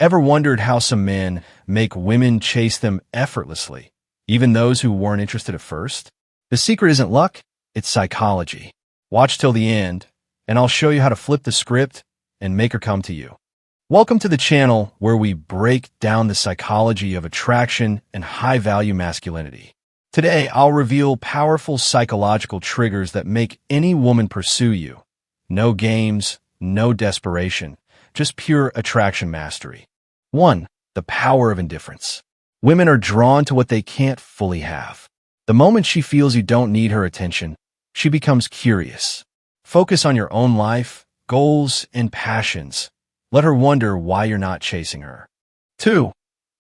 Ever wondered how some men make women chase them effortlessly, even those who weren't interested at first? The secret isn't luck, it's psychology. Watch till the end, and I'll show you how to flip the script and make her come to you. Welcome to the channel where we break down the psychology of attraction and high-value masculinity. Today, I'll reveal powerful psychological triggers that make any woman pursue you. No games, no desperation, just pure attraction mastery. 1. The power of indifference. Women are drawn to what they can't fully have. The moment she feels you don't need her attention, she becomes curious. Focus on your own life, goals, and passions. Let her wonder why you're not chasing her. 2.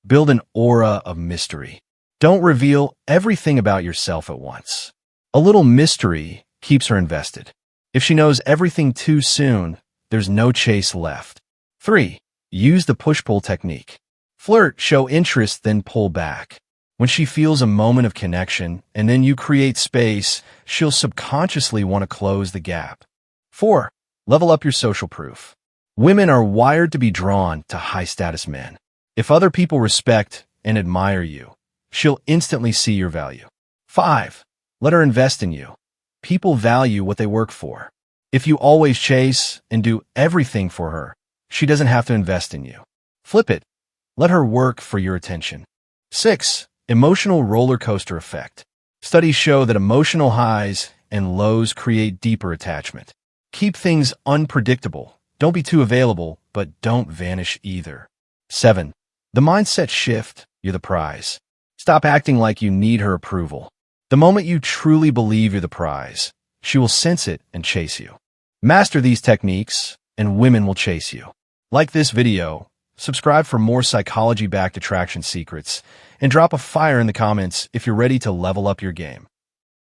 Build an aura of mystery. Don't reveal everything about yourself at once. A little mystery keeps her invested. If she knows everything too soon, there's no chase left. 3. Use the push-pull technique. Flirt, show interest, then pull back. When she feels a moment of connection and then you create space, she'll subconsciously want to close the gap. 4. Level up your social proof. Women are wired to be drawn to high-status men. If other people respect and admire you, she'll instantly see your value. 5. Let her invest in you. People value what they work for. If you always chase and do everything for her, she doesn't have to invest in you. Flip it. Let her work for your attention. 6. Emotional roller coaster effect. Studies show that emotional highs and lows create deeper attachment. Keep things unpredictable. Don't be too available, but don't vanish either. 7. The mindset shift. You're the prize. Stop acting like you need her approval. The moment you truly believe you're the prize, she will sense it and chase you. Master these techniques, and women will chase you. Like this video, subscribe for more psychology-backed attraction secrets, and drop a fire in the comments if you're ready to level up your game.